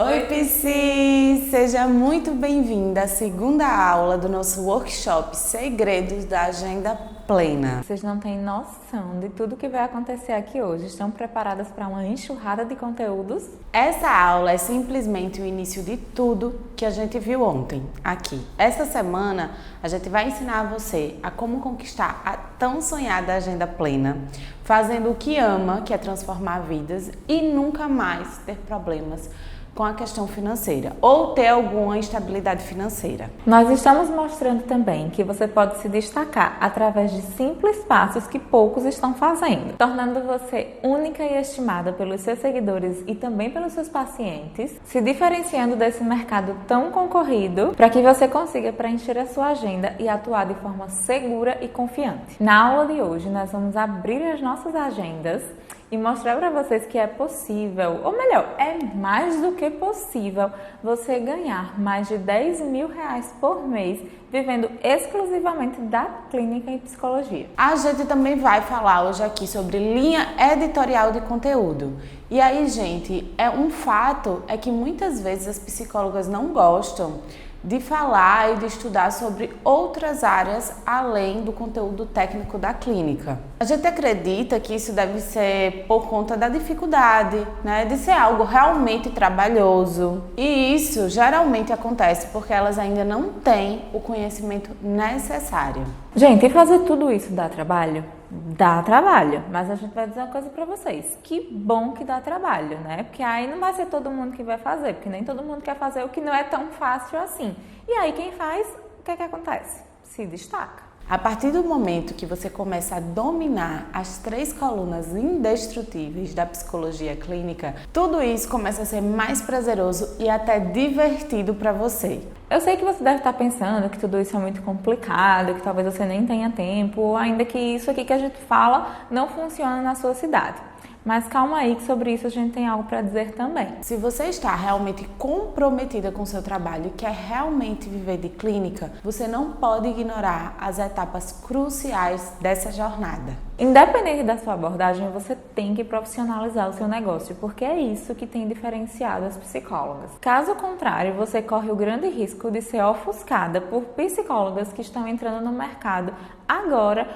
Oi, Psi! Seja muito bem-vinda à segunda aula do nosso workshop Segredos da Agenda Plena. Vocês não têm noção de tudo que vai acontecer aqui hoje. Estão preparadas para uma enxurrada de conteúdos? Essa aula é simplesmente o início de tudo que a gente viu ontem aqui. Essa semana a gente vai ensinar você a como conquistar a tão sonhada agenda plena, fazendo o que ama, que é transformar vidas e nunca mais ter problemas com a questão financeira ou ter alguma instabilidade financeira. Nós estamos mostrando também que você pode se destacar através de simples passos que poucos estão fazendo, tornando você única e estimada pelos seus seguidores e também pelos seus pacientes, se diferenciando desse mercado tão concorrido para que você consiga preencher a sua agenda e atuar de forma segura e confiante. Na aula de hoje, nós vamos abrir as nossas agendas e mostrar para vocês que é possível, ou melhor, é mais do que possível, você ganhar mais de R$10.000 por mês vivendo exclusivamente da clínica em psicologia. A gente também vai falar hoje aqui sobre linha editorial de conteúdo. E aí, gente, um fato é que muitas vezes as psicólogas não gostam de falar e de estudar sobre outras áreas além do conteúdo técnico da clínica. A gente acredita que isso deve ser por conta da dificuldade, né, de ser algo realmente trabalhoso. E isso geralmente acontece porque elas ainda não têm o conhecimento necessário. Gente, e fazer tudo isso dá trabalho? Dá trabalho, mas a gente vai dizer uma coisa pra vocês, que bom que dá trabalho, né? Porque aí não vai ser todo mundo que vai fazer, porque nem todo mundo quer fazer o que não é tão fácil assim. E aí quem faz, o que é que acontece? Se destaca. A partir do momento que você começa a dominar as 3 colunas indestrutíveis da psicologia clínica, tudo isso começa a ser mais prazeroso e até divertido para você. Eu sei que você deve estar pensando que tudo isso é muito complicado, que talvez você nem tenha tempo, ou ainda que isso aqui que a gente fala não funciona na sua cidade. Mas calma aí que sobre isso a gente tem algo para dizer também. Se você está realmente comprometida com o seu trabalho e quer realmente viver de clínica, você não pode ignorar as etapas cruciais dessa jornada. Independente da sua abordagem, você tem que profissionalizar o seu negócio, porque é isso que tem diferenciado as psicólogas. Caso contrário, você corre o grande risco de ser ofuscada por psicólogas que estão entrando no mercado agora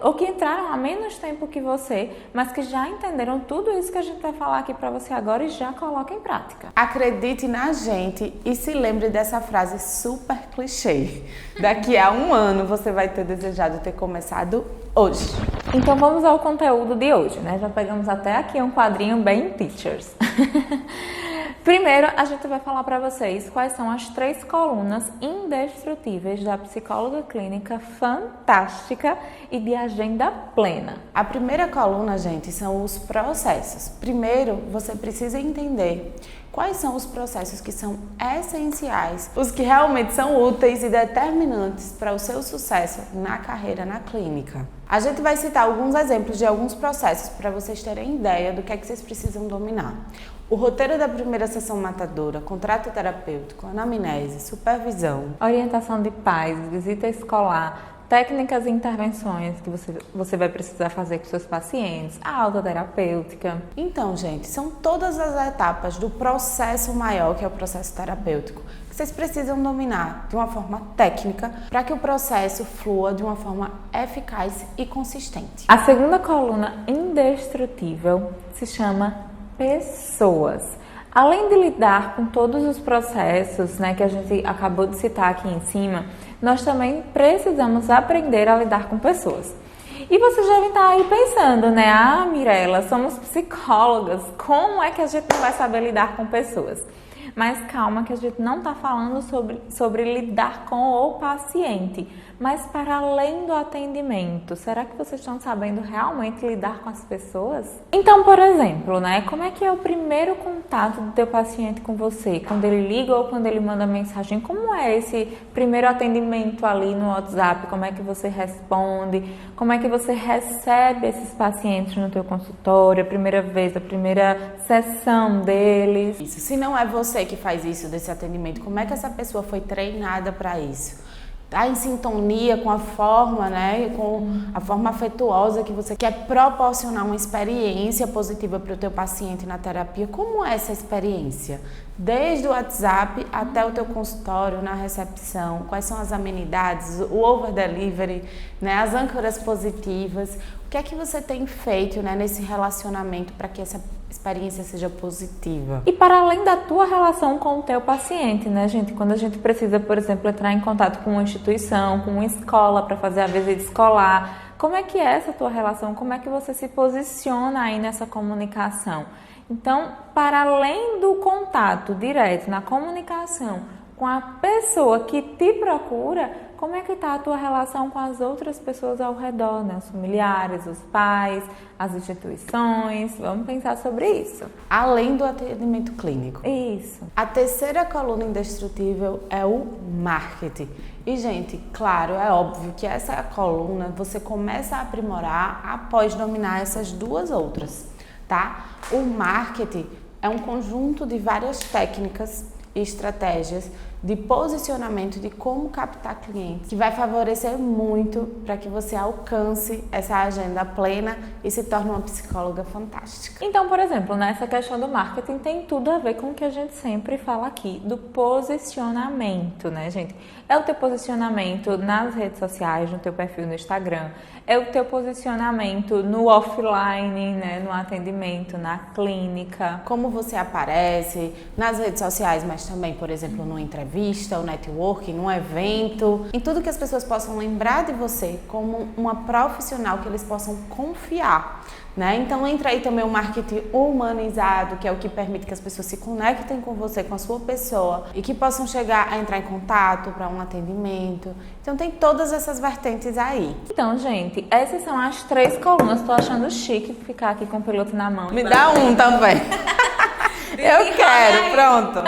ou que entraram há menos tempo que você, mas que já entenderam tudo isso que a gente vai falar aqui para você agora e já coloca em prática. Acredite na gente e se lembre dessa frase super clichê. Daqui a um ano você vai ter desejado ter começado hoje. Então vamos ao conteúdo de hoje, né? Já pegamos até aqui um quadrinho bem teachers. Primeiro, a gente vai falar para vocês quais são as 3 colunas indestrutíveis da psicóloga clínica fantástica e de agenda plena. A primeira coluna, gente, são os processos. Primeiro, você precisa entender quais são os processos que são essenciais, os que realmente são úteis e determinantes para o seu sucesso na carreira na clínica. A gente vai citar alguns exemplos de alguns processos para vocês terem ideia do que é que vocês precisam dominar. O roteiro da primeira sessão matadora, contrato terapêutico, anamnese, supervisão, orientação de pais, visita escolar, técnicas e intervenções que você vai precisar fazer com seus pacientes, a alta terapêutica. Então, gente, são todas as etapas do processo maior, que é o processo terapêutico, que vocês precisam dominar de uma forma técnica para que o processo flua de uma forma eficaz e consistente. A segunda coluna indestrutível se chama pessoas. Além de lidar com todos os processos, né, que a gente acabou de citar aqui em cima, nós também precisamos aprender a lidar com pessoas. E vocês devem estar aí pensando, né? Ah, Mirella, somos psicólogas, como é que a gente não vai saber lidar com pessoas? Mas calma que a gente não está falando sobre lidar com o paciente, mas para além do atendimento. Será que vocês estão sabendo realmente lidar com as pessoas? Então, por exemplo, né, como é que é o primeiro contato do teu paciente com você? Quando ele liga ou quando ele manda mensagem? Como é esse primeiro atendimento ali no WhatsApp? Como é que você responde? Como é que você recebe esses pacientes no teu consultório? A primeira vez, a primeira sessão deles? Isso. Se não é você que faz isso desse atendimento, como é que essa pessoa foi treinada para isso? tá em sintonia com a forma, né, com a forma afetuosa que você quer proporcionar uma experiência positiva para o teu paciente na terapia. Como é essa experiência? Desde o WhatsApp até o teu consultório, na recepção, quais são as amenidades, o over-delivery, né, as âncoras positivas. O que é que você tem feito, né, nesse relacionamento para que essa experiência seja positiva? E para além da tua relação com o teu paciente, né, gente? Quando a gente precisa, por exemplo, entrar em contato com uma instituição, com uma escola para fazer a visita escolar, como é que é essa tua relação? Como é que você se posiciona aí nessa comunicação? Então, para além do contato direto na comunicação com a pessoa que te procura, como é que está a tua relação com as outras pessoas ao redor, né? Os familiares, os pais, as instituições? Vamos pensar sobre isso. Além do atendimento clínico. Isso. A terceira coluna indestrutível é o marketing. E, gente, claro, é óbvio que essa coluna você começa a aprimorar após dominar essas duas outras, tá? O marketing é um conjunto de várias técnicas e estratégias de posicionamento de como captar clientes, que vai favorecer muito para que você alcance essa agenda plena e se torne uma psicóloga fantástica. Então, por exemplo, nessa questão do marketing tem tudo a ver com o que a gente sempre fala aqui, do posicionamento, né, gente? É o teu posicionamento nas redes sociais, no teu perfil no Instagram, é o teu posicionamento no offline, né, no atendimento, na clínica. Como você aparece nas redes sociais, mas também, por exemplo, numa entrevista, ou networking, num evento, em tudo que as pessoas possam lembrar de você como uma profissional que eles possam confiar, né? Então entra aí também o marketing humanizado, que é o que permite que as pessoas se conectem com você, com a sua pessoa e que possam chegar a entrar em contato para um atendimento. Então tem todas essas vertentes aí. Então, gente, essas são as 3 colunas. Tô achando chique ficar aqui com o piloto na mão. Me dá um também. Eu quero, pronto.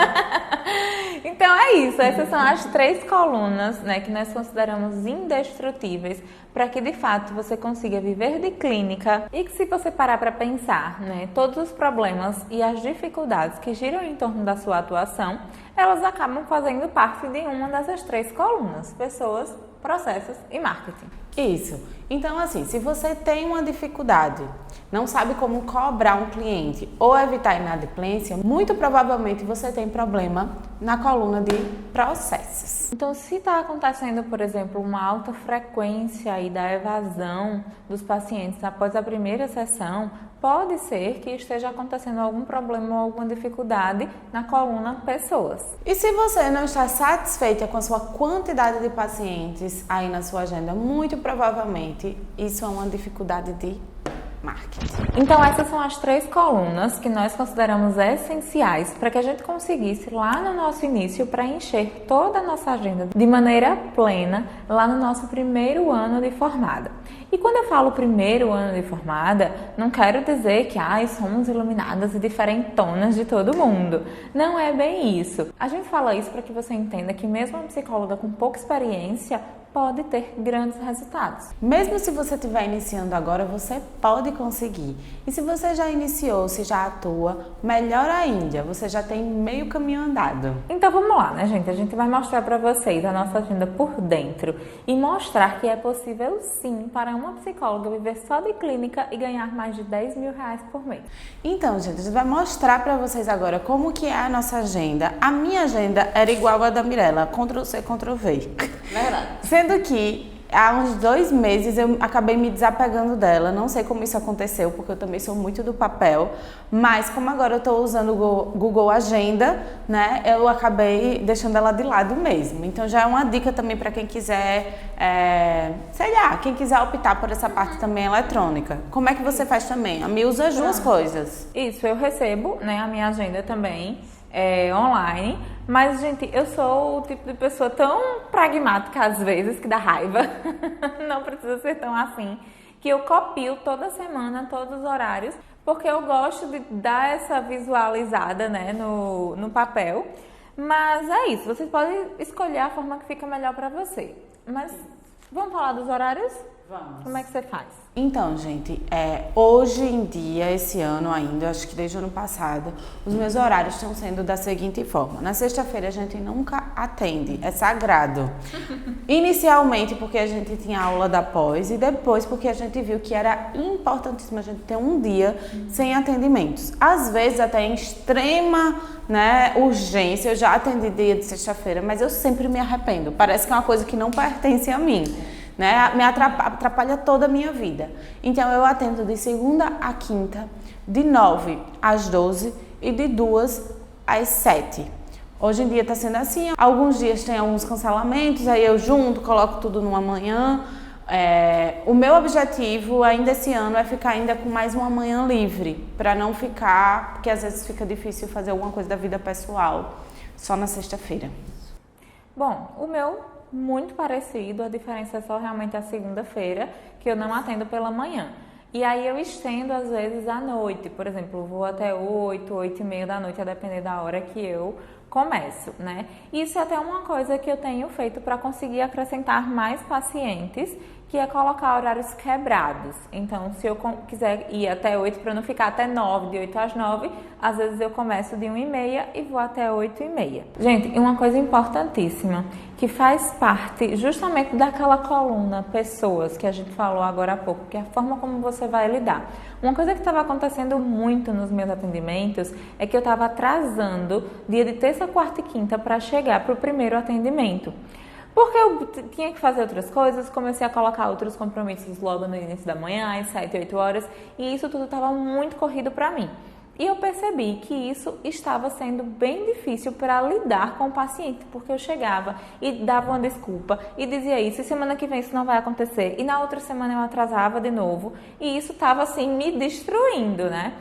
Então é isso, essas são as 3 colunas, né, que nós consideramos indestrutíveis para que de fato você consiga viver de clínica e que, se você parar para pensar, né, todos os problemas e as dificuldades que giram em torno da sua atuação, elas acabam fazendo parte de uma dessas 3 colunas: pessoas, processos e marketing. Isso. Então, assim, se você tem uma dificuldade, não sabe como cobrar um cliente ou evitar inadimplência, muito provavelmente você tem problema na coluna de processos. Então, se está acontecendo, por exemplo, uma alta frequência aí da evasão dos pacientes após a primeira sessão, pode ser que esteja acontecendo algum problema ou alguma dificuldade na coluna pessoas. E se você não está satisfeita com a sua quantidade de pacientes aí na sua agenda, muito provavelmente isso é uma dificuldade de marketing. Então essas são as 3 colunas que nós consideramos essenciais para que a gente conseguisse lá no nosso início preencher toda a nossa agenda de maneira plena lá no nosso primeiro ano de formada. E quando eu falo primeiro ano de formada, não quero dizer que somos iluminadas e diferentonas de todo mundo. Não é bem isso. A gente fala isso para que você entenda que mesmo uma psicóloga com pouca experiência pode ter grandes resultados. Mesmo se você estiver iniciando agora, você pode conseguir. E se você já iniciou, se já atua, melhor ainda, você já tem meio caminho andado. Então vamos lá, né, gente? A gente vai mostrar para vocês a nossa agenda por dentro e mostrar que é possível sim para uma psicóloga viver só de clínica e ganhar mais de 10 mil reais por mês. Então, gente, a gente vai mostrar para vocês agora como que é a nossa agenda. A minha agenda era igual a da Mirella, Ctrl+C, Ctrl+V. Verdade. Sendo que há uns 2 meses eu acabei me desapegando dela. Não sei como isso aconteceu, porque eu também sou muito do papel. Mas como agora eu estou usando o Google Agenda, né, eu acabei deixando ela de lado mesmo. Então já é uma dica também para quem quiser, quem quiser optar por essa parte também eletrônica. Como é que você faz também? A Mi usa as 2 coisas. Isso, eu recebo, né, a minha agenda também online. Mas, gente, eu sou o tipo de pessoa tão pragmática às vezes que dá raiva. Não precisa ser tão assim. Que eu copio toda semana, todos os horários, porque eu gosto de dar essa visualizada, né, no papel. Mas é isso, vocês podem escolher a forma que fica melhor para você. Mas vamos falar dos horários? Vamos. Como é que você faz? Então, gente, hoje em dia, esse ano ainda, acho que desde o ano passado, os meus horários estão sendo da seguinte forma. Na sexta-feira a gente nunca atende, é sagrado. Inicialmente porque a gente tinha aula da pós e depois porque a gente viu que era importantíssimo a gente ter um dia sem atendimentos. Às vezes até em extrema, né, urgência, eu já atendi dia de sexta-feira, mas eu sempre me arrependo. Parece que é uma coisa que não pertence a mim. Né, me atrapalha toda a minha vida. Então eu atendo de segunda a quinta, de 9 às 12 e de 2 às 7. Hoje em dia está sendo assim, alguns dias tem alguns cancelamentos, aí eu junto, coloco tudo numa manhã. O meu objetivo ainda esse ano é ficar ainda com mais uma manhã livre, para não ficar, porque às vezes fica difícil fazer alguma coisa da vida pessoal só na sexta-feira. Bom, o meu muito parecido, a diferença é só realmente a segunda-feira, que eu não atendo pela manhã. E aí eu estendo às vezes à noite, por exemplo, vou até 8, 8h30 da noite, a depender da hora que eu começo, né? Isso é até uma coisa que eu tenho feito para conseguir acrescentar mais pacientes, que é colocar horários quebrados. Então, se eu quiser ir até 8 para não ficar até 9, de 8 às 9, às vezes eu começo de 1h30 e vou até 8h30. Gente, e uma coisa importantíssima, que faz parte justamente daquela coluna pessoas que a gente falou agora há pouco, que é a forma como você vai lidar. Uma coisa que estava acontecendo muito nos meus atendimentos é que eu estava atrasando dia de terça, quarta e quinta para chegar para o primeiro atendimento. Porque eu tinha que fazer outras coisas, comecei a colocar outros compromissos logo no início da manhã, às 7, 8 horas, e isso tudo estava muito corrido para mim. E eu percebi que isso estava sendo bem difícil para lidar com o paciente, porque eu chegava e dava uma desculpa e dizia isso, e semana que vem isso não vai acontecer, e na outra semana eu atrasava de novo, e isso estava assim me destruindo, né?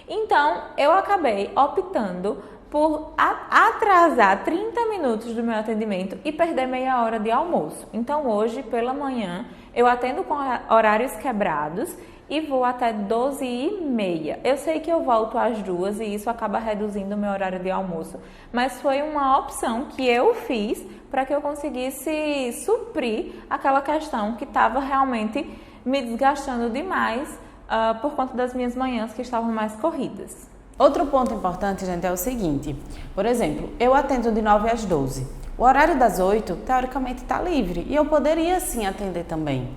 Então, eu acabei optando por atrasar 30 minutos do meu atendimento e perder meia hora de almoço. Então, hoje, pela manhã, eu atendo com horários quebrados e vou até 12h30. Eu sei que eu volto às 2 e isso acaba reduzindo o meu horário de almoço, mas foi uma opção que eu fiz para que eu conseguisse suprir aquela questão que estava realmente me desgastando demais por conta das minhas manhãs que estavam mais corridas. Outro ponto importante, gente, é o seguinte. Por exemplo, eu atendo de 9 às 12. O horário das 8, teoricamente, está livre. E eu poderia, sim, atender também.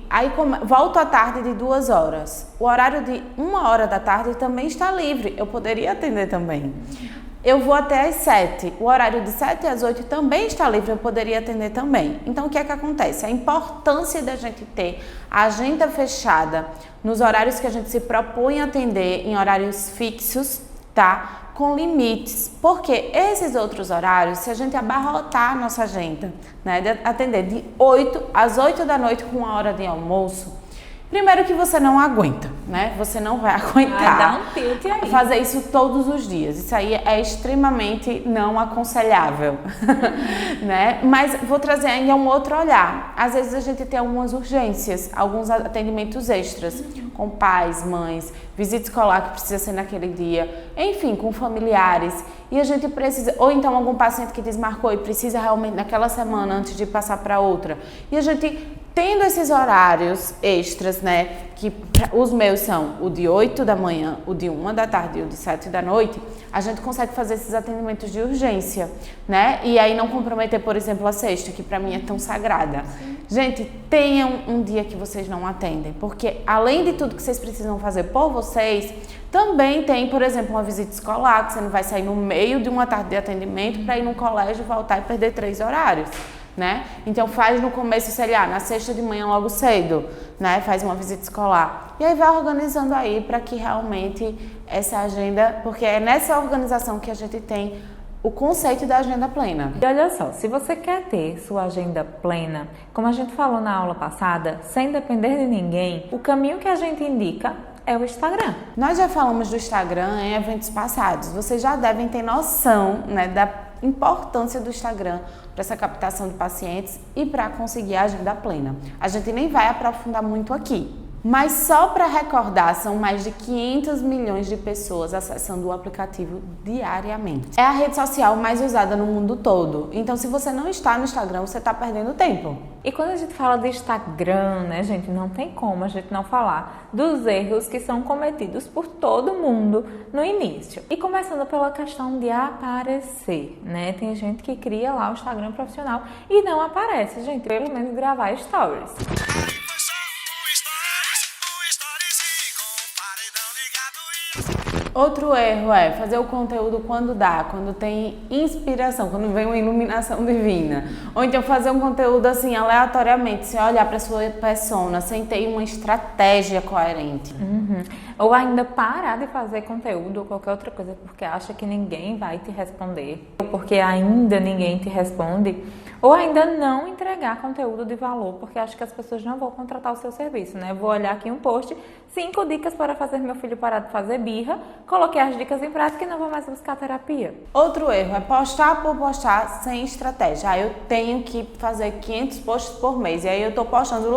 Aí volto à tarde de 2 horas. O horário de 1 hora da tarde também está livre. Eu poderia atender também. Eu vou até às 7. O horário de 7 às 8 também está livre, eu poderia atender também. Então, o que é que acontece? A importância da gente ter a agenda fechada nos horários que a gente se propõe a atender, em horários fixos, tá? Com limites. Porque esses outros horários, se a gente abarrotar a nossa agenda, né, de atender de 8 às 8 da noite com uma hora de almoço, primeiro que você não aguenta, né? Você não vai aguentar dá um tilt aí. fazer isso todos os dias. Isso aí é extremamente não aconselhável, né? Mas vou trazer ainda um outro olhar. Às vezes a gente tem algumas urgências, alguns atendimentos extras, com pais, mães, visita escolar que precisa ser naquele dia, enfim, com familiares. E a gente precisa, ou então algum paciente que desmarcou e precisa realmente naquela semana antes de passar para outra. E a gente tendo esses horários extras, né, que os meus são o de 8 da manhã, o de 1 da tarde e o de 7 da noite, a gente consegue fazer esses atendimentos de urgência, né? E aí não comprometer, por exemplo, a sexta, que para mim é tão sagrada. Sim. Gente, tenham um dia que vocês não atendem, porque além de tudo que vocês precisam fazer por vocês, também tem, por exemplo, uma visita escolar, que você não vai sair no meio de uma tarde de atendimento para ir no colégio, voltar e perder 3 horários. Né? Então faz no começo, sei lá, na sexta de manhã logo cedo, né? Faz uma visita escolar. E aí vai organizando aí para que realmente essa agenda, porque é nessa organização que a gente tem o conceito da agenda plena. E olha só, se você quer ter sua agenda plena, como a gente falou na aula passada, sem depender de ninguém, o caminho que a gente indica é o Instagram. Nós já falamos do Instagram em eventos passados. Vocês já devem ter noção, né, da importância do Instagram para essa captação de pacientes e para conseguir a agenda plena. A gente nem vai aprofundar muito aqui, Mas só para recordar, são mais de 500 milhões de pessoas acessando o aplicativo diariamente. É a rede social mais usada no mundo todo. Então, se você não está no Instagram, você está perdendo tempo. E quando a gente fala de Instagram, né, gente, não tem como a gente não falar dos erros que são cometidos por todo mundo no início. E começando pela questão de aparecer, né? Tem gente que cria lá o Instagram profissional e não aparece, gente, pelo menos gravar stories. Outro erro é fazer o conteúdo quando dá, quando tem inspiração, quando vem uma iluminação divina. Ou então fazer um conteúdo assim, aleatoriamente, sem olhar para sua persona, sem ter uma estratégia coerente. Ou ainda parar de fazer conteúdo ou qualquer outra coisa porque acha que ninguém vai te responder, ou porque ainda ninguém te responde, ou ainda não entregar conteúdo de valor porque acha que as pessoas não vão contratar o seu serviço, né? Vou olhar aqui um post, 5 dicas para fazer meu filho parar de fazer birra, coloquei as dicas em prática e não vou mais buscar terapia. Outro erro é postar por postar sem estratégia. Eu tenho que fazer 500 posts por mês e aí eu tô postando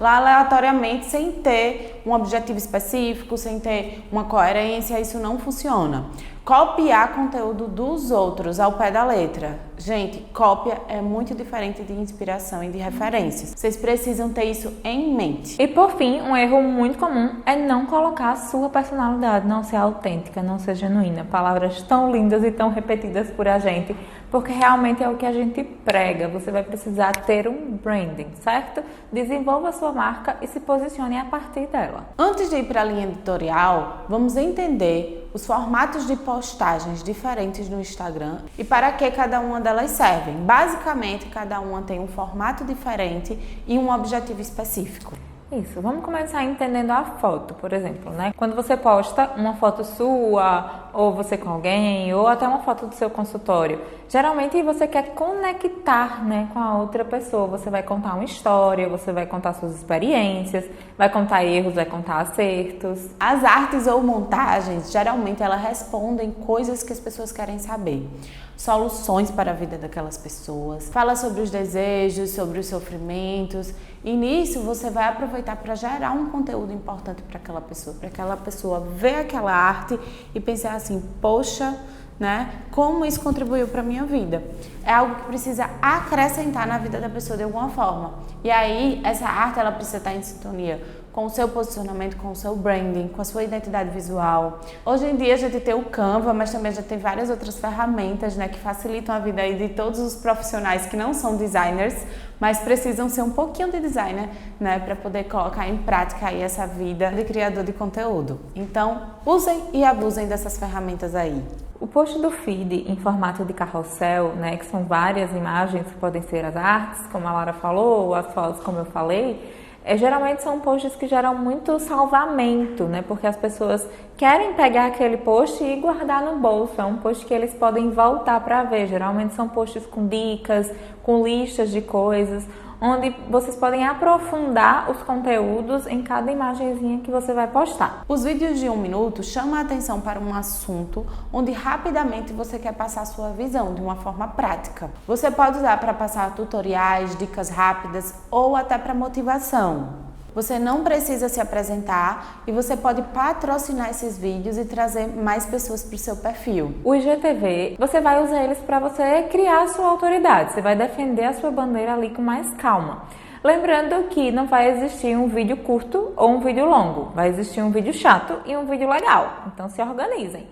lá aleatoriamente sem ter um objetivo específico, sem ter uma coerência, isso não funciona. Copiar conteúdo dos outros ao pé da letra. Gente, cópia é muito diferente de inspiração e de referências. Vocês precisam ter isso em mente. E por fim, um erro muito comum é não colocar a sua personalidade, não ser autêntica, não ser genuína. Palavras tão lindas e tão repetidas por a gente, porque realmente é o que a gente prega. Você vai precisar ter um branding, certo? Desenvolva a sua marca e se posicione a partir dela. Antes de ir para a linha editorial, vamos entender os formatos de postagens diferentes no Instagram e para que cada uma delas servem. Basicamente, cada uma tem um formato diferente e um objetivo específico. Isso, vamos começar entendendo a foto, por exemplo, né? Quando você posta uma foto sua, ou você com alguém, ou até uma foto do seu consultório, geralmente você quer conectar, né, com a outra pessoa. Você vai contar uma história, você vai contar suas experiências, vai contar erros, vai contar acertos. As artes ou montagens, geralmente elas respondem coisas que as pessoas querem saber. Soluções para a vida daquelas pessoas, fala sobre os desejos, sobre os sofrimentos, e nisso você vai aproveitar para gerar um conteúdo importante para aquela pessoa ver aquela arte e pensar assim, poxa, né, como isso contribuiu para a minha vida. É algo que precisa acrescentar na vida da pessoa de alguma forma. E aí, essa arte ela precisa estar em sintonia com o seu posicionamento, com o seu branding, com a sua identidade visual. Hoje em dia a gente tem o Canva, mas também já tem várias outras ferramentas, né, que facilitam a vida aí de todos os profissionais que não são designers, mas precisam ser um pouquinho de designer, né, para poder colocar em prática aí essa vida de criador de conteúdo. Então, usem e abusem dessas ferramentas aí. O post do feed em formato de carrossel, né, que são várias imagens que podem ser as artes, como a Lara falou, ou as fotos, como eu falei, geralmente são posts que geram muito salvamento, né, porque as pessoas querem pegar aquele post e guardar no bolso. É um post que eles podem voltar para ver. Geralmente são posts com dicas, com listas de coisas, onde vocês podem aprofundar os conteúdos em cada imagenzinha que você vai postar. Os vídeos de 1 minuto chamam a atenção para um assunto onde rapidamente você quer passar a sua visão de uma forma prática. Você pode usar para passar tutoriais, dicas rápidas ou até para motivação. Você não precisa se apresentar e você pode patrocinar esses vídeos e trazer mais pessoas para o seu perfil. O IGTV, você vai usar eles para você criar a sua autoridade, você vai defender a sua bandeira ali com mais calma. Lembrando que não vai existir um vídeo curto ou um vídeo longo, vai existir um vídeo chato e um vídeo legal, então se organizem.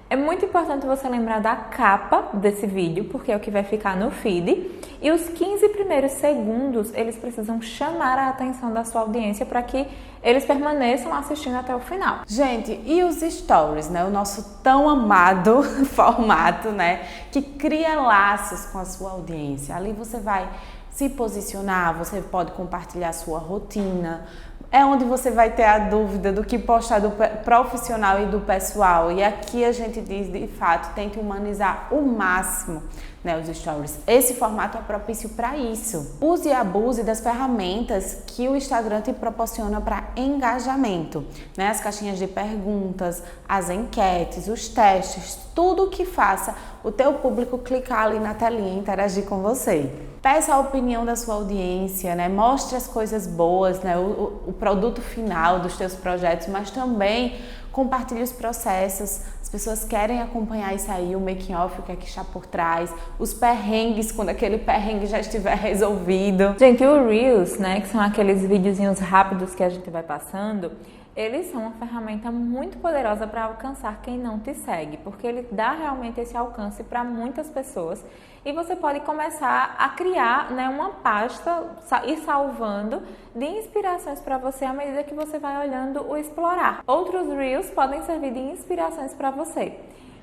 É muito importante você lembrar da capa desse vídeo, porque é o que vai ficar no feed. E os 15 primeiros segundos, eles precisam chamar a atenção da sua audiência para que eles permaneçam assistindo até o final. Gente, e os stories, né? O nosso tão amado formato, né? Que cria laços com a sua audiência. Ali você vai se posicionar, você pode compartilhar a sua rotina. É onde você vai ter a dúvida do que postar do profissional e do pessoal. E aqui a gente diz, de fato, tente humanizar o máximo, né, os stories. Esse formato é propício para isso. Use e abuse das ferramentas que o Instagram te proporciona para engajamento, né? As caixinhas de perguntas, as enquetes, os testes, tudo que faça o teu público clicar ali na telinha e interagir com você. Peça a opinião da sua audiência, né? Mostre as coisas boas, né? O produto final dos teus projetos, mas também compartilhe os processos. As pessoas querem acompanhar isso aí, o making of, o que é que está por trás, os perrengues, quando aquele perrengue já estiver resolvido. Gente, o Reels, né, que são aqueles videozinhos rápidos que a gente vai passando, eles são uma ferramenta muito poderosa para alcançar quem não te segue, porque ele dá realmente esse alcance para muitas pessoas e você pode começar a criar, né, uma pasta e salvando de inspirações para você à medida que você vai olhando o explorar. Outros Reels podem servir de inspirações para você.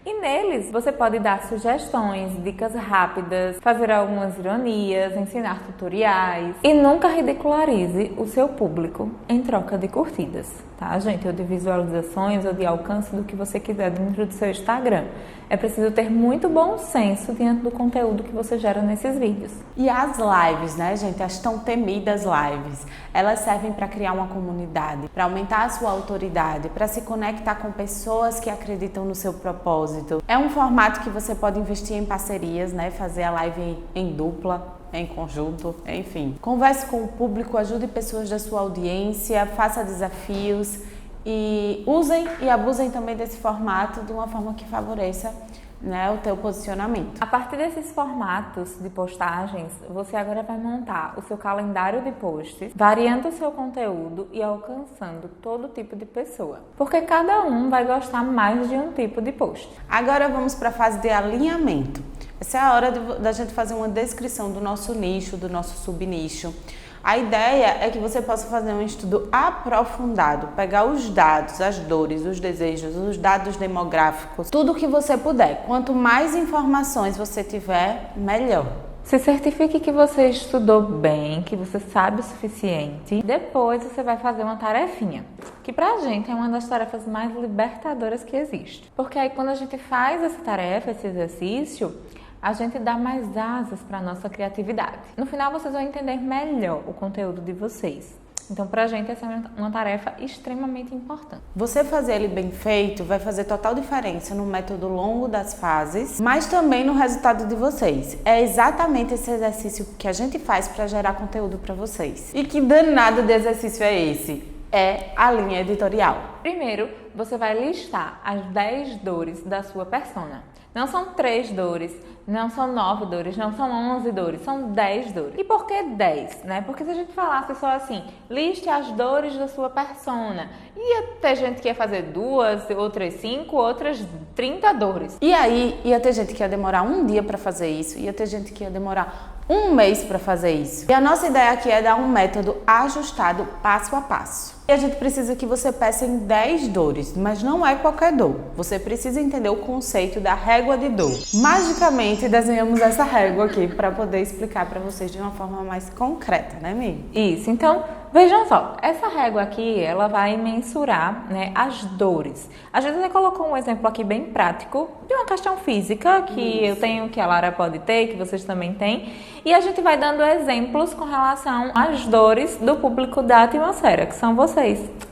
E neles você pode dar sugestões, dicas rápidas, fazer algumas ironias, ensinar tutoriais e nunca ridicularize o seu público em troca de curtidas, tá, gente? Ou de visualizações ou de alcance do que você quiser dentro do seu Instagram. É preciso ter muito bom senso diante do conteúdo que você gera nesses vídeos. E as lives, né, gente? As tão temidas lives, elas servem para criar uma comunidade, para aumentar a sua autoridade, para se conectar com pessoas que acreditam no seu propósito. É um formato que você pode investir em parcerias, né? Fazer a live em dupla, em conjunto, enfim. Converse com o público, ajude pessoas da sua audiência, faça desafios e usem e abusem também desse formato de uma forma que favoreça, né, o teu posicionamento. A partir desses formatos de postagens, você agora vai montar o seu calendário de posts, variando o seu conteúdo e alcançando todo tipo de pessoa, porque cada um vai gostar mais de um tipo de post. Agora vamos para a fase de alinhamento. Essa é a hora da gente fazer uma descrição do nosso nicho, do nosso subnicho. A ideia é que você possa fazer um estudo aprofundado, pegar os dados, as dores, os desejos, os dados demográficos, tudo que você puder. Quanto mais informações você tiver, melhor. Se certifique que você estudou bem, que você sabe o suficiente. Depois você vai fazer uma tarefinha, que pra gente é uma das tarefas mais libertadoras que existe. Porque aí quando a gente faz essa tarefa, esse exercício, a gente dá mais asas para a nossa criatividade. No final, vocês vão entender melhor o conteúdo de vocês. Então, pra gente, essa é uma tarefa extremamente importante. Você fazer ele bem feito vai fazer total diferença no método longo das fases, mas também no resultado de vocês. É exatamente esse exercício que a gente faz para gerar conteúdo para vocês. E que danado de exercício é esse? É a linha editorial. Primeiro, você vai listar as 10 dores da sua persona. Não são 3 dores, não são 9 dores, não são 11 dores, são 10 dores. E por que 10, né? Porque se a gente falasse só assim, liste as dores da sua persona, ia ter gente que ia fazer 2, outras 5, outras 30 dores. E aí, ia ter gente que ia demorar um dia para fazer isso, ia ter gente que ia demorar um mês para fazer isso. E a nossa ideia aqui é dar um método ajustado passo a passo. E a gente precisa que você peça em 10 dores, mas não é qualquer dor. Você precisa entender o conceito da régua de dor. Magicamente desenhamos essa régua aqui para poder explicar para vocês de uma forma mais concreta, né, Mi? Isso, então vejam só, essa régua aqui, ela vai mensurar, né, as dores. A gente até colocou um exemplo aqui bem prático de uma questão física que eu tenho, que a Lara pode ter, que vocês também têm. E a gente vai dando exemplos com relação às dores do público da atmosfera, que são vocês.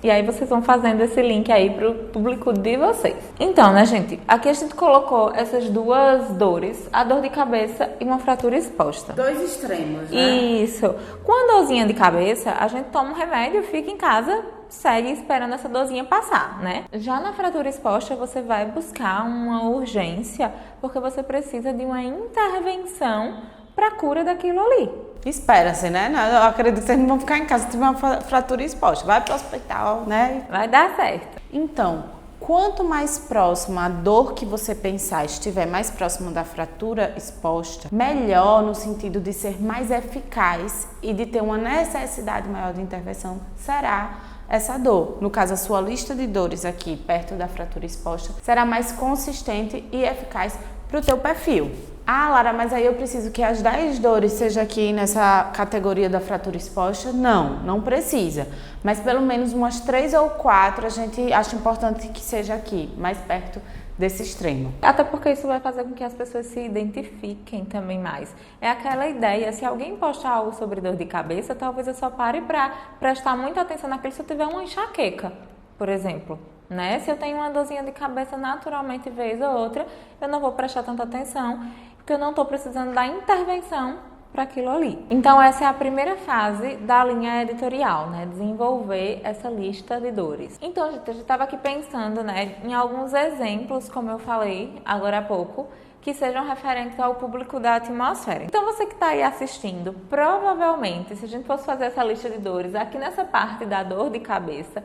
E aí vocês vão fazendo esse link aí pro público de vocês. Então, né, gente, aqui a gente colocou essas duas dores, a dor de cabeça e uma fratura exposta. Dois extremos, né? Isso. Com a dorzinha de cabeça, a gente toma um remédio, fica em casa, segue esperando essa dorzinha passar, né? Já na fratura exposta, você vai buscar uma urgência, porque você precisa de uma intervenção para a cura daquilo ali. Espera-se, né? Eu acredito que vocês não vão ficar em casa se tiver uma fratura exposta. Vai para o hospital, né? Vai dar certo. Então, quanto mais próxima a dor que você pensar estiver mais próxima da fratura exposta, melhor no sentido de ser mais eficaz e de ter uma necessidade maior de intervenção será essa dor. No caso, a sua lista de dores aqui perto da fratura exposta será mais consistente e eficaz para o teu perfil. Ah, Lara, mas aí eu preciso que as 10 dores seja aqui nessa categoria da fratura exposta? Não, não precisa. Mas pelo menos umas 3 ou 4 a gente acha importante que seja aqui, mais perto desse extremo. Até porque isso vai fazer com que as pessoas se identifiquem também mais. É aquela ideia, se alguém postar algo sobre dor de cabeça, talvez eu só pare para prestar muita atenção naquilo se eu tiver uma enxaqueca, por exemplo. Né? Se eu tenho uma dorzinha de cabeça naturalmente vez ou outra, eu não vou prestar tanta atenção, porque eu não estou precisando da intervenção para aquilo ali. Então essa é a primeira fase da linha editorial, né? Desenvolver essa lista de dores. Então, gente, eu já estava aqui pensando, né, em alguns exemplos, como eu falei agora há pouco, que sejam referentes ao público da atmosfera. Então você que está aí assistindo, provavelmente, se a gente fosse fazer essa lista de dores, aqui nessa parte da dor de cabeça,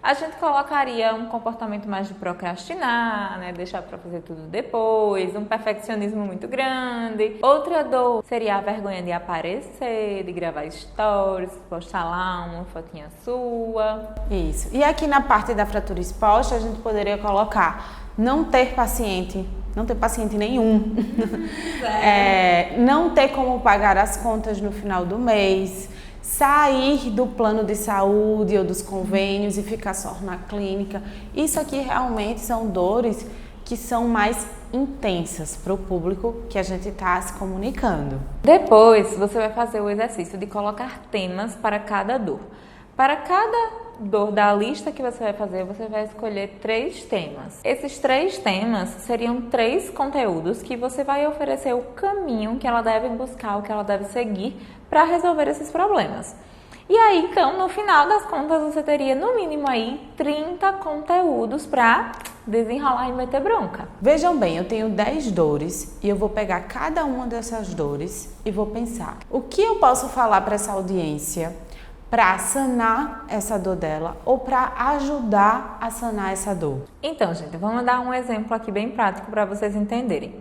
a gente colocaria um comportamento mais de procrastinar, né? Deixar para fazer tudo depois, um perfeccionismo muito grande. Outra dor seria a vergonha de aparecer, de gravar stories, postar lá uma fotinha sua. Isso. E aqui na parte da fratura exposta, a gente poderia colocar não ter paciente nenhum, não ter como pagar as contas no final do mês, sair do plano de saúde ou dos convênios e ficar só na clínica. Isso aqui realmente são dores que são mais intensas para o público que a gente está se comunicando. Depois, você vai fazer o exercício de colocar temas para cada dor. Para cada dor da lista que você vai fazer, você vai escolher 3 temas. Esses 3 temas seriam 3 conteúdos que você vai oferecer o caminho que ela deve buscar, o que ela deve seguir para resolver esses problemas. E aí, então, no final das contas, você teria no mínimo aí 30 conteúdos para desenrolar e meter bronca. Vejam bem, eu tenho 10 dores e eu vou pegar cada uma dessas dores e vou pensar: o que eu posso falar para essa audiência para sanar essa dor dela ou para ajudar a sanar essa dor? Então, gente, vamos dar um exemplo aqui bem prático para vocês entenderem.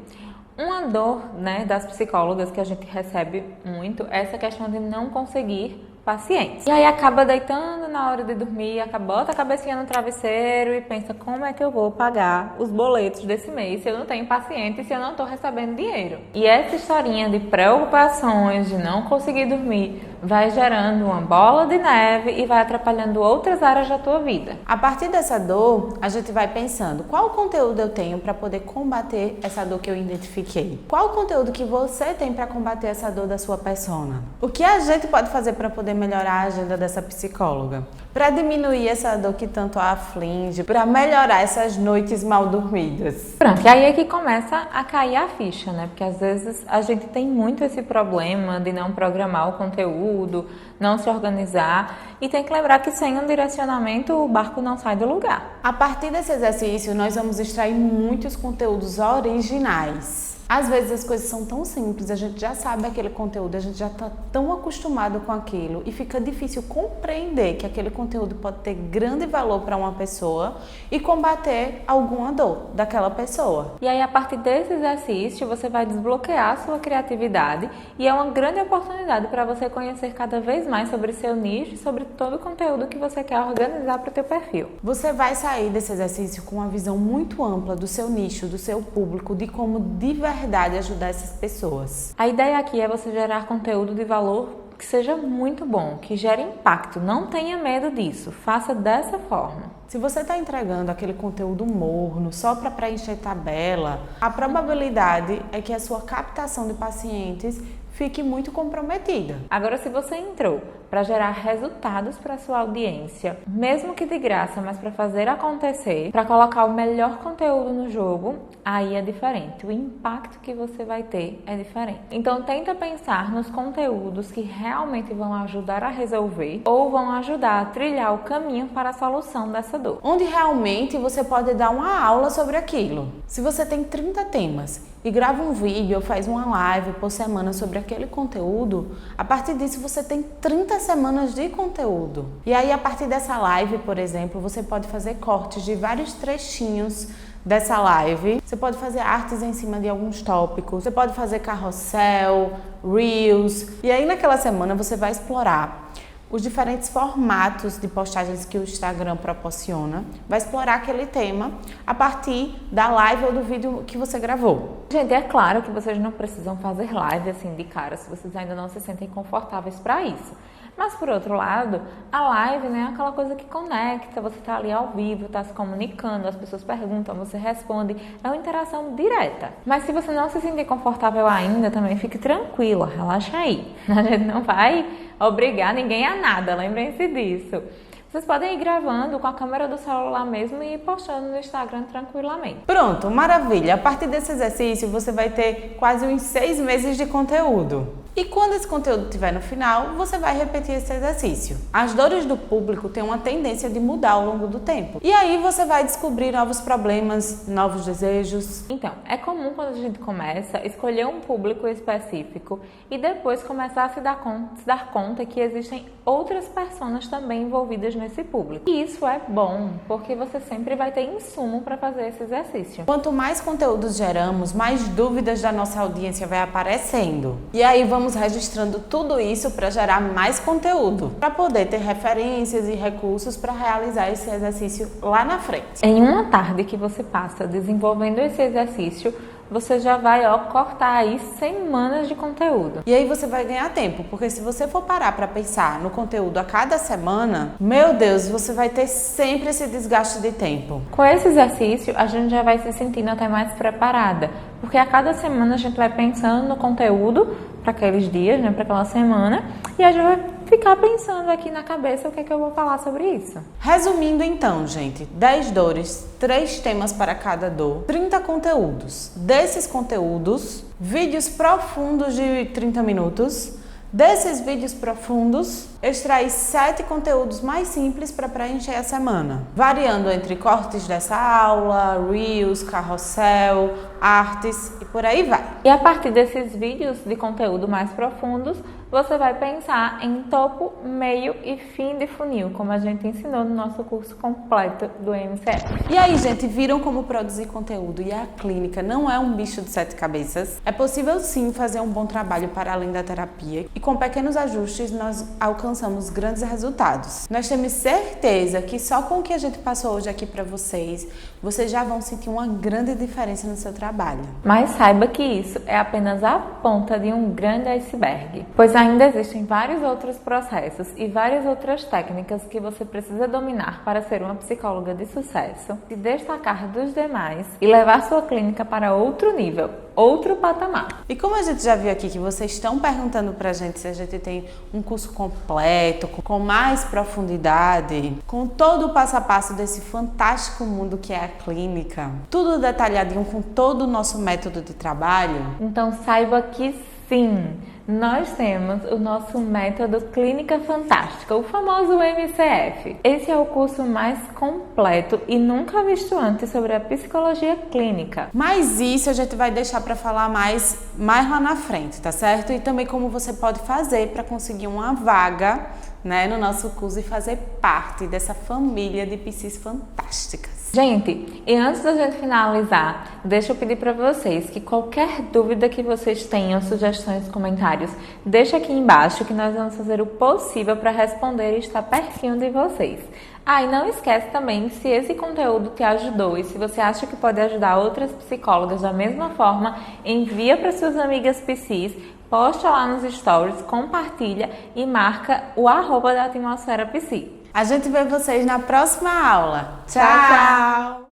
Uma dor, né, das psicólogas que a gente recebe muito é essa questão de não conseguir pacientes. E aí acaba deitando na hora de dormir, bota a cabecinha no travesseiro e pensa: como é que eu vou pagar os boletos desse mês se eu não tenho paciente e se eu não estou recebendo dinheiro? E essa historinha de preocupações, de não conseguir dormir, vai gerando uma bola de neve e vai atrapalhando outras áreas da tua vida. A partir dessa dor, a gente vai pensando: qual conteúdo eu tenho para poder combater essa dor que eu identifiquei? Qual o conteúdo que você tem para combater essa dor da sua persona? O que a gente pode fazer para poder melhorar a agenda dessa psicóloga? Para diminuir essa dor que tanto a aflige, para melhorar essas noites mal dormidas? Pronto, e aí é que começa a cair a ficha, né? Porque às vezes a gente tem muito esse problema de não programar o conteúdo, não se organizar, e tem que lembrar que sem um direcionamento o barco não sai do lugar. A partir desse exercício, nós vamos extrair muitos conteúdos originais. Às vezes as coisas são tão simples, a gente já sabe aquele conteúdo, a gente já está tão acostumado com aquilo e fica difícil compreender que aquele conteúdo pode ter grande valor para uma pessoa e combater alguma dor daquela pessoa. E aí, a partir desse exercício, você vai desbloquear a sua criatividade e é uma grande oportunidade para você conhecer cada vez mais sobre seu nicho e sobre todo o conteúdo que você quer organizar para o teu perfil. Você vai sair desse exercício com uma visão muito ampla do seu nicho, do seu público, de como de verdade ajudar essas pessoas. A ideia aqui é você gerar conteúdo de valor que seja muito bom, que gere impacto. Não tenha medo disso, faça dessa forma. Se você está entregando aquele conteúdo morno só para preencher tabela, a probabilidade é que a sua captação de pacientes fique muito comprometida. Agora, se você entrou para gerar resultados para sua audiência, mesmo que de graça, mas para fazer acontecer, para colocar o melhor conteúdo no jogo, aí é diferente. O impacto que você vai ter é diferente. Então, tenta pensar nos conteúdos que realmente vão ajudar a resolver ou vão ajudar a trilhar o caminho para a solução dessa dor. Onde realmente você pode dar uma aula sobre aquilo. Se você tem 30 temas e grava um vídeo ou faz uma live por semana sobre aquele conteúdo, a partir disso você tem 30 semanas de conteúdo. E aí, a partir dessa live, por exemplo, você pode fazer cortes de vários trechinhos dessa live. Você pode fazer artes em cima de alguns tópicos, você pode fazer carrossel, reels. E aí, naquela semana, você vai explorar os diferentes formatos de postagens que o Instagram proporciona, vai explorar aquele tema a partir da live ou do vídeo que você gravou. Gente, é claro que vocês não precisam fazer live assim de cara, se vocês ainda não se sentem confortáveis para isso. Mas, por outro lado, a live, né, é aquela coisa que conecta, você tá ali ao vivo, tá se comunicando, as pessoas perguntam, você responde, é uma interação direta. Mas se você não se sentir confortável ainda, também fique tranquila, relaxa aí. A gente não vai obrigar ninguém a nada, lembrem-se disso. Vocês podem ir gravando com a câmera do celular mesmo e ir postando no Instagram tranquilamente. Pronto, maravilha! A partir desse exercício você vai ter quase uns 6 meses de conteúdo. E quando esse conteúdo estiver no final, você vai repetir esse exercício. As dores do público têm uma tendência de mudar ao longo do tempo. E aí você vai descobrir novos problemas, novos desejos. Então, é comum quando a gente começa a escolher um público específico e depois começar a se dar conta que existem outras pessoas também envolvidas nesse público. E isso é bom, porque você sempre vai ter insumo para fazer esse exercício. Quanto mais conteúdos geramos, mais dúvidas da nossa audiência vai aparecendo. E aí vamos registrando tudo isso para gerar mais conteúdo, para poder ter referências e recursos para realizar esse exercício lá na frente. Em uma tarde que você passa desenvolvendo esse exercício, você já vai cortar aí semanas de conteúdo. E aí você vai ganhar tempo, porque se você for parar para pensar no conteúdo a cada semana, meu Deus, você vai ter sempre esse desgaste de tempo. Com esse exercício, a gente já vai se sentindo até mais preparada, porque a cada semana a gente vai pensando no conteúdo para aqueles dias, né, para aquela semana, e a gente vai ficar pensando aqui na cabeça o que é que eu vou falar sobre isso. Resumindo então, gente, 10 dores, 3 temas para cada dor, 30 conteúdos. Desses conteúdos, vídeos profundos de 30 minutos. Desses vídeos profundos, extrair 7 conteúdos mais simples para preencher a semana, variando entre cortes dessa aula, reels, carrossel, artes e por aí vai. E a partir desses vídeos de conteúdo mais profundos, você vai pensar em topo, meio e fim de funil, como a gente ensinou no nosso curso completo do MCF. E aí, gente, viram como produzir conteúdo e a clínica não é um bicho de 7 cabeças? É possível sim fazer um bom trabalho para além da terapia e com pequenos ajustes nós alcançamos grandes resultados. Nós temos certeza que só com o que a gente passou hoje aqui para vocês já vão sentir uma grande diferença no seu trabalho. Mas saiba que isso é apenas a ponta de um grande iceberg, pois ainda existem vários outros processos e várias outras técnicas que você precisa dominar para ser uma psicóloga de sucesso, se destacar dos demais e levar sua clínica para outro nível, outro patamar. E como a gente já viu aqui que vocês estão perguntando pra gente se a gente tem um curso completo, com mais profundidade, com todo o passo a passo desse fantástico mundo que é a clínica, tudo detalhadinho com todo o nosso método de trabalho. Então saiba que sim, nós temos o nosso método Clínica Fantástica, o famoso MCF. Esse é o curso mais completo e nunca visto antes sobre a psicologia clínica. Mas isso a gente vai deixar para falar mais lá na frente, tá certo? E também como você pode fazer para conseguir uma vaga, né, no nosso curso e fazer parte dessa família de psis fantásticas. Gente, e antes da gente finalizar, deixa eu pedir para vocês que qualquer dúvida que vocês tenham, sugestões, comentários, deixa aqui embaixo que nós vamos fazer o possível para responder e estar pertinho de vocês. E não esquece também, se esse conteúdo te ajudou e se você acha que pode ajudar outras psicólogas da mesma forma, envia para suas amigas psis, posta lá nos stories, compartilha e marca o @ da Atmosfera Psi. A gente vê vocês na próxima aula. Tchau, tchau!